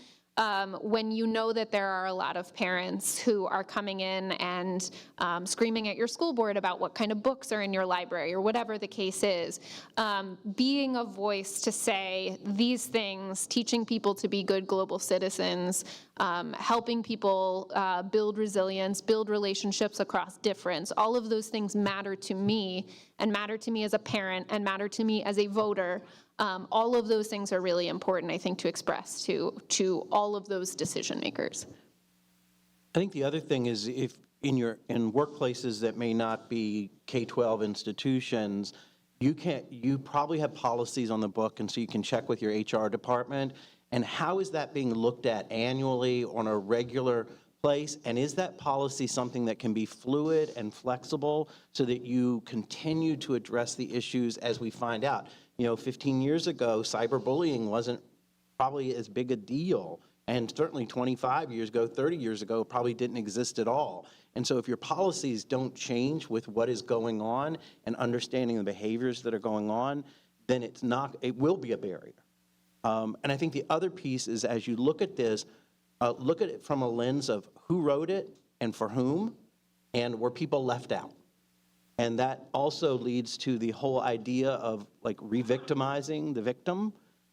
when you know that there are a lot of parents who are coming in and screaming at your school board about what kind of books are in your library or whatever the case is, being a voice to say these things, teaching people to be good global citizens, helping people build resilience, build relationships across difference, all of those things matter to me, and matter to me as a parent, and matter to me as a voter. All of those things are really important, I think, to express to all of those decision makers. I think the other thing is, if in workplaces that may not be K-12 institutions, you probably have policies on the book, and so you can check with your HR department. And how is that being looked at annually on a regular place? And is that policy something that can be fluid and flexible so that you continue to address the issues as we find out? 15 years ago, cyberbullying wasn't probably as big a deal. And certainly 25 years ago, 30 years ago, it probably didn't exist at all. And so if your policies don't change with what is going on and understanding the behaviors that are going on, then it will be a barrier. And I think the other piece is, as you look at this, look at it from a lens of who wrote it and for whom, and were people left out. And that also leads to the whole idea of re-victimizing the victim,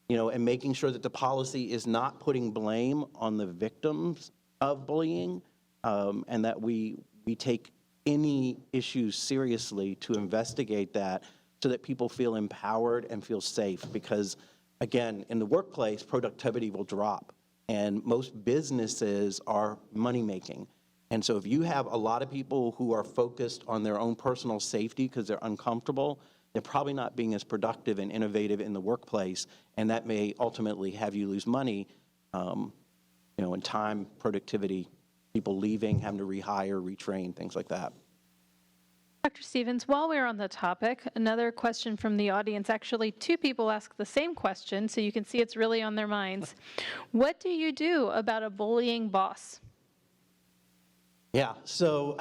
and making sure that the policy is not putting blame on the victims of bullying, and that we take any issues seriously to investigate that so that people feel empowered and feel safe. Because, again, in the workplace, productivity will drop, and most businesses are money-making. And so if you have a lot of people who are focused on their own personal safety because they're uncomfortable, they're probably not being as productive and innovative in the workplace, and that may ultimately have you lose money, in time, productivity, people leaving, having to rehire, retrain, things like that. Dr. Stevens, while we're on the topic, another question from the audience. Actually, two people asked the same question, so you can see it's really on their minds. What do you do about a bullying boss? Yeah, so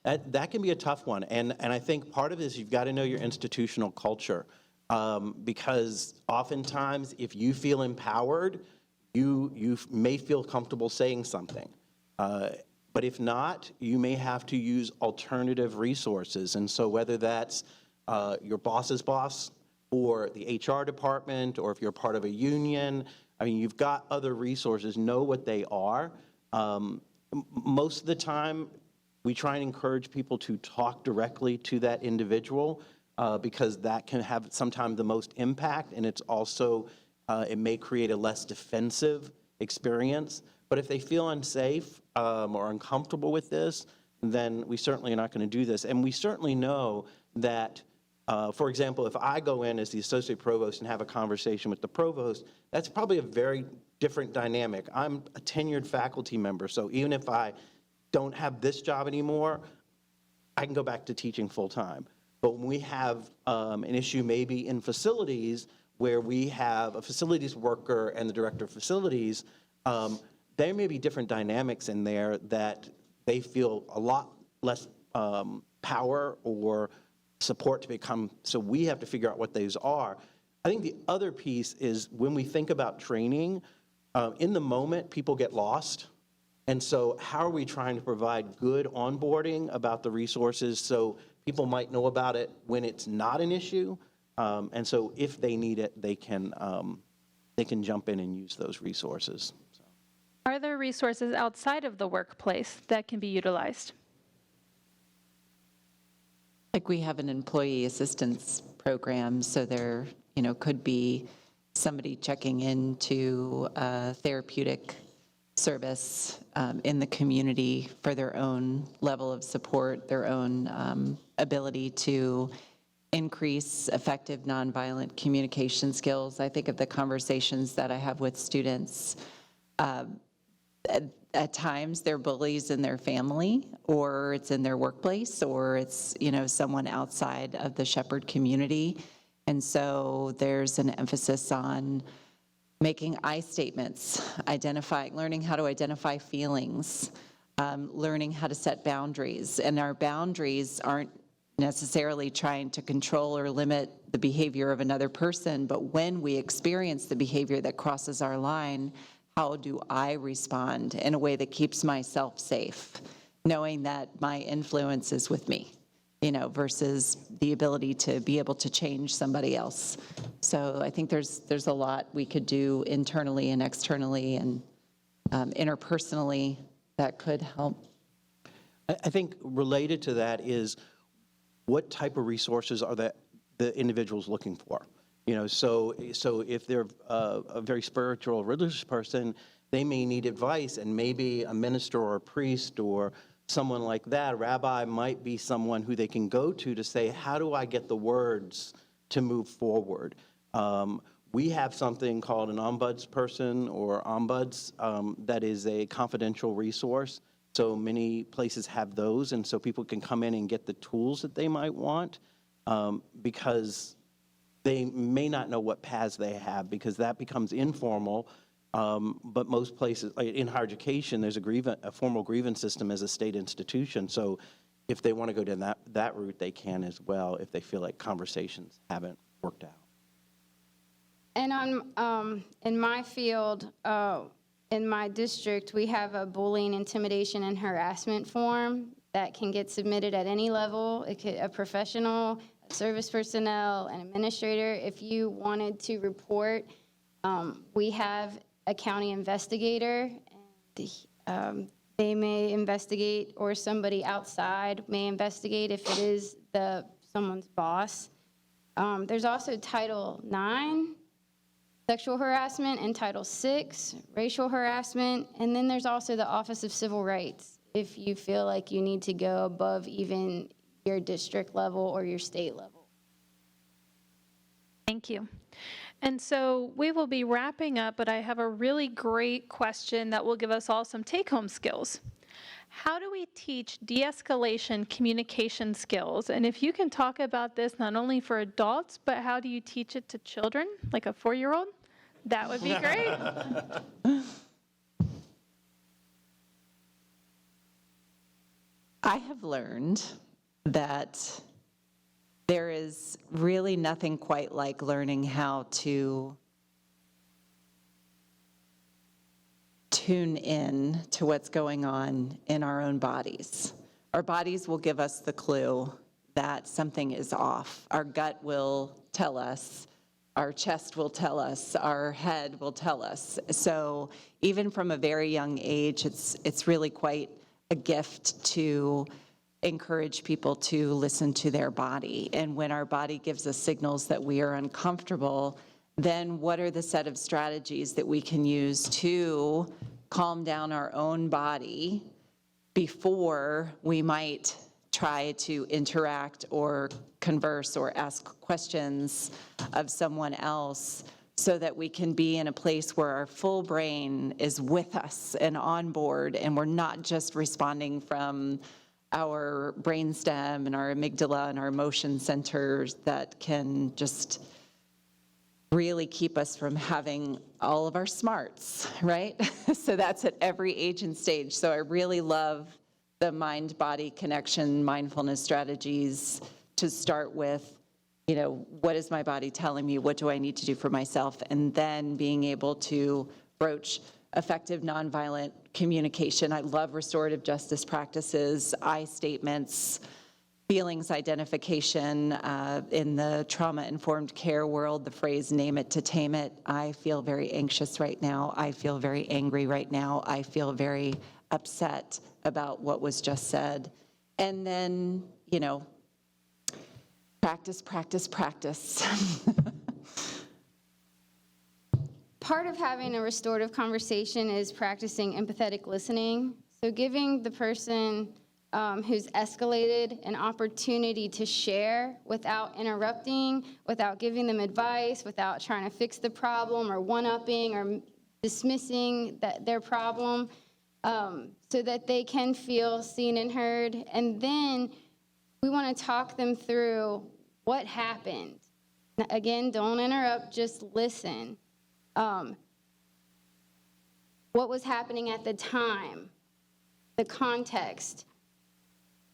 that can be a tough one. And I think part of it is you've got to know your institutional culture, because oftentimes if you feel empowered, you may feel comfortable saying something. But if not, you may have to use alternative resources. And so whether that's your boss's boss or the HR department, or if you're part of a union, you've got other resources. Know what they are. Most of the time, we try and encourage people to talk directly to that individual, because that can have sometimes the most impact, and it's also, it may create a less defensive experience. But if they feel unsafe or uncomfortable with this, then we certainly are not going to do this. And we certainly know that, for example, if I go in as the associate provost and have a conversation with the provost, that's probably a very different dynamic. I'm a tenured faculty member, so even if I don't have this job anymore, I can go back to teaching full time. But when we have an issue maybe in facilities where we have a facilities worker and the director of facilities, there may be different dynamics in there that they feel a lot less power or support to become, so we have to figure out what those are. I think the other piece is when we think about training, in the moment, people get lost. And so how are we trying to provide good onboarding about the resources so people might know about it when it's not an issue? And so if they need it, they can jump in and use those resources. Are there resources outside of the workplace that can be utilized? Like we have an employee assistance program, so there, could be somebody checking into a therapeutic service in the community for their own level of support, their own ability to increase effective nonviolent communication skills. I think of the conversations that I have with students. At times, they're bullies in their family, or it's in their workplace, or it's, someone outside of the Shepherd community. And so there's an emphasis on making I statements, learning how to identify feelings, learning how to set boundaries. And our boundaries aren't necessarily trying to control or limit the behavior of another person, but when we experience the behavior that crosses our line, how do I respond in a way that keeps myself safe, knowing that my influence is with me, versus the ability to be able to change somebody else. So I think there's a lot we could do internally and externally and interpersonally that could help. I think related to that is what type of resources are the individuals looking for? So if they're a very spiritual, religious person, they may need advice, and maybe a minister or a priest or someone like that, a rabbi, might be someone who they can go to say, how do I get the words to move forward? We have something called an ombudsperson or ombuds that is a confidential resource. So many places have those, and so people can come in and get the tools that they might want because they may not know what paths they have, because that becomes informal. But most places, in higher education, there's a formal grievance system as a state institution. So if they want to go down that route, they can as well if they feel like conversations haven't worked out. And in my field, in my district, we have a bullying, intimidation, and harassment form that can get submitted at any level. It could a professional, a service personnel, an administrator. If you wanted to report, we have a county investigator. And, they may investigate, or somebody outside may investigate if it is someone's boss. There's also Title IX. Sexual harassment, and Title VI, racial harassment, and then there's also the Office of Civil Rights, if you feel like you need to go above even your district level or your state level. Thank you. And so we will be wrapping up, but I have a really great question that will give us all some take-home skills. How do we teach de-escalation communication skills? And if you can talk about this not only for adults, but how do you teach it to children, like a 4-year-old? That would be great. I have learned that there is really nothing quite like learning how to tune in to what's going on in our own bodies. Our bodies will give us the clue that something is off. Our gut will tell us, our chest will tell us, our head will tell us. So even from a very young age, it's really quite a gift to encourage people to listen to their body. And when our body gives us signals that we are uncomfortable, then what are the set of strategies that we can use to calm down our own body before we might try to interact or converse or ask questions of someone else, so that we can be in a place where our full brain is with us and on board, and we're not just responding from our brainstem and our amygdala and our emotion centers that can just really keep us from having all of our smarts, right? So that's at every age and stage. So I really love the mind-body connection, mindfulness strategies to start with, what is my body telling me? What do I need to do for myself? And then being able to broach effective nonviolent communication. I love restorative justice practices, I statements, feelings identification. In the trauma-informed care world, the phrase "name it to tame it." I feel very anxious right now. I feel very angry right now. I feel very upset about what was just said. And then, practice, practice, practice. Part of having a restorative conversation is practicing empathetic listening. So giving the person who's escalated an opportunity to share without interrupting, without giving them advice, without trying to fix the problem or one-upping or dismissing their problem, so that they can feel seen and heard. And then we want to talk them through what happened. Again, don't interrupt, just listen. What was happening at the time, the context.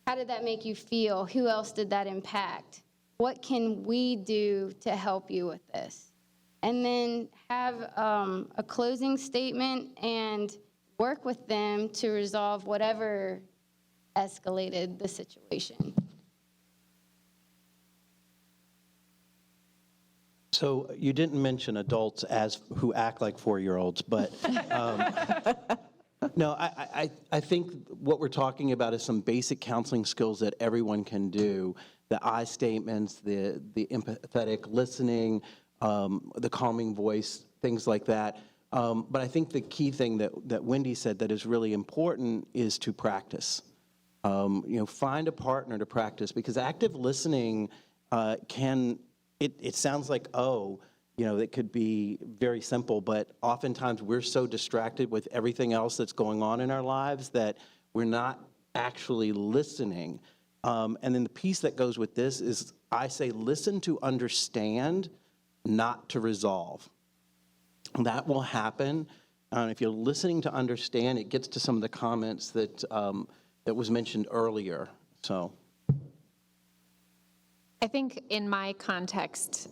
How did that make you feel? Who else did that impact? What can we do to help you with this? And then have a closing statement and work with them to resolve whatever escalated the situation. So you didn't mention adults as who act like 4-year-olds, but no, I think what we're talking about is some basic counseling skills that everyone can do. The I statements, the empathetic listening, the calming voice, things like that. But I think the key thing that Wendy said that is really important is to practice. Find a partner to practice, because active listening it sounds like, it could be very simple, but oftentimes we're so distracted with everything else that's going on in our lives that we're not actually listening. And then the piece that goes with this is, I say, listen to understand, not to resolve. That will happen. If you're listening to understand, it gets to some of the comments that was mentioned earlier. So. I think in my context,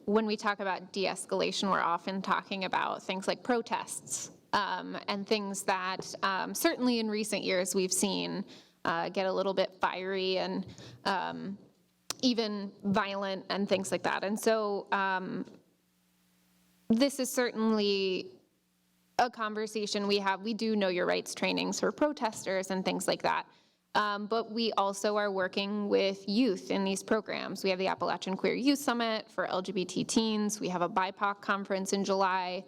when we talk about de-escalation, we're often talking about things like protests and things that certainly in recent years we've seen get a little bit fiery and even violent and things like that. And so this is certainly a conversation we have. We do know your rights trainings for protesters and things like that. But we also are working with youth in these programs. We have the Appalachian Queer Youth Summit for LGBT teens. We have a BIPOC conference in July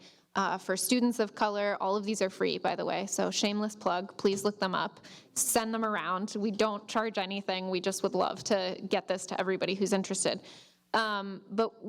for students of color. All of these are free, by the way, so shameless plug. Please look them up. Send them around. We don't charge anything. We just would love to get this to everybody who's interested. But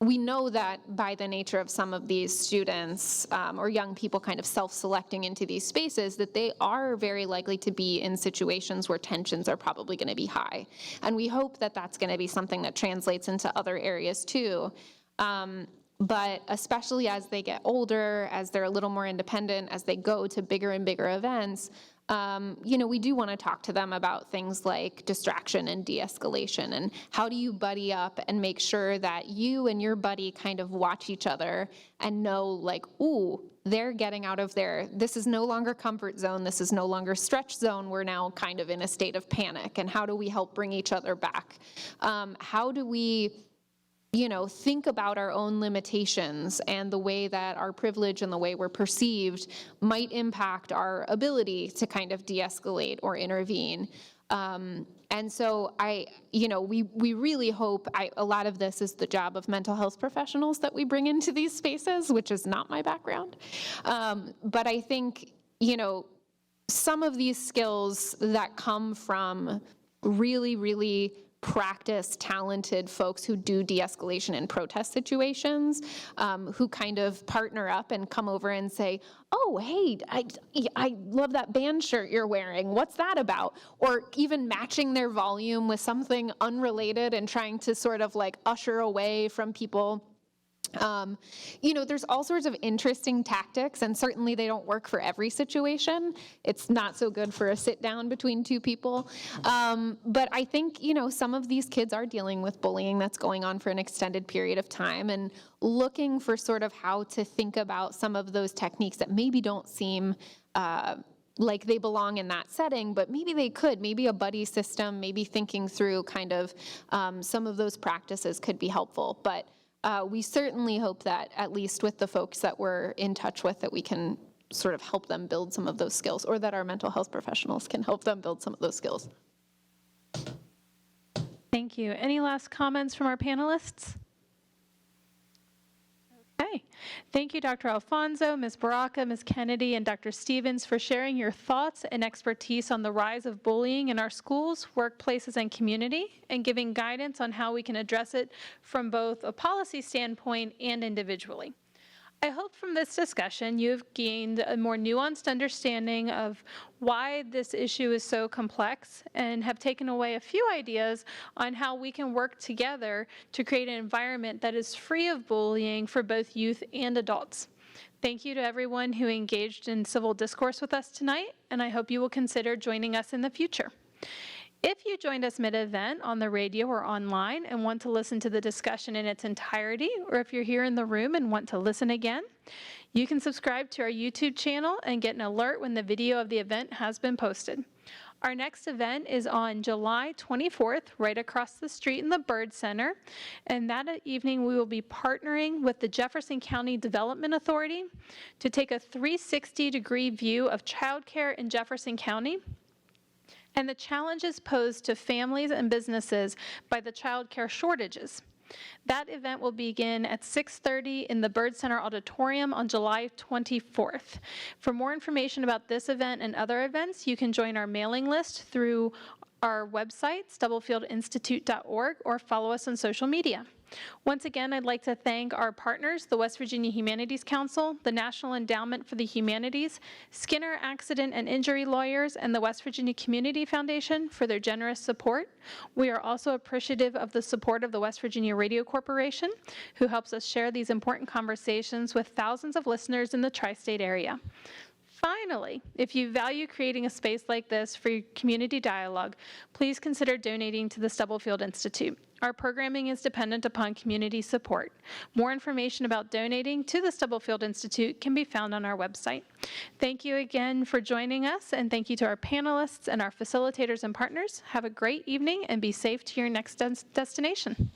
we know that by the nature of some of these students or young people kind of self-selecting into these spaces, that they are very likely to be in situations where tensions are probably going to be high. And we hope that that's going to be something that translates into other areas too. But especially as they get older, as they're a little more independent, as they go to bigger and bigger events, we do want to talk to them about things like distraction and de-escalation, and how do you buddy up and make sure that you and your buddy kind of watch each other and know, like, ooh, they're getting out of this is no longer comfort zone, this is no longer stretch zone, we're now kind of in a state of panic, and how do we help bring each other back? How do we think about our own limitations and the way that our privilege and the way we're perceived might impact our ability to kind of de-escalate or intervene. And so we really hope, a lot of this is the job of mental health professionals that we bring into these spaces, which is not my background. But I think, some of these skills that come from really, really practiced, talented folks who do de-escalation in protest situations, who kind of partner up and come over and say, oh, hey, I love that band shirt you're wearing. What's that about? Or even matching their volume with something unrelated and trying to sort of like usher away from people. There's all sorts of interesting tactics, and certainly they don't work for every situation. It's not so good for a sit down between two people. But I think, some of these kids are dealing with bullying that's going on for an extended period of time, and looking for sort of how to think about some of those techniques that maybe don't seem like they belong in that setting, but maybe they could, maybe a buddy system, maybe thinking through kind of some of those practices could be helpful. But we certainly hope that, at least with the folks that we're in touch with, that we can sort of help them build some of those skills, or that our mental health professionals can help them build some of those skills. Thank you. Any last comments from our panelists? Okay. Thank you, Dr. Alfonso, Ms. Baracka, Ms. Kennedy, and Dr. Stevens for sharing your thoughts and expertise on the rise of bullying in our schools, workplaces, and community, and giving guidance on how we can address it from both a policy standpoint and individually. I hope from this discussion you've gained a more nuanced understanding of why this issue is so complex and have taken away a few ideas on how we can work together to create an environment that is free of bullying for both youth and adults. Thank you to everyone who engaged in civil discourse with us tonight, and I hope you will consider joining us in the future. If you joined us mid-event on the radio or online and want to listen to the discussion in its entirety, or if you're here in the room and want to listen again, you can subscribe to our YouTube channel and get an alert when the video of the event has been posted. Our next event is on July 24th, right across the street in the Byrd Center, and that evening we will be partnering with the Jefferson County Development Authority to take a 360-degree view of childcare in Jefferson County and the challenges posed to families and businesses by the child care shortages. That event will begin at 6:30 in the Byrd Center Auditorium on July 24th. For more information about this event and other events, you can join our mailing list through our website, stubblefieldinstitute.org, or follow us on social media. Once again, I'd like to thank our partners, the West Virginia Humanities Council, the National Endowment for the Humanities, Skinner Accident and Injury Lawyers, and the West Virginia Community Foundation for their generous support. We are also appreciative of the support of the West Virginia Radio Corporation, who helps us share these important conversations with thousands of listeners in the tri-state area. Finally, if you value creating a space like this for your community dialogue, please consider donating to the Stubblefield Institute. Our programming is dependent upon community support. More information about donating to the Stubblefield Institute can be found on our website. Thank you again for joining us, and thank you to our panelists and our facilitators and partners. Have a great evening and be safe to your next destination.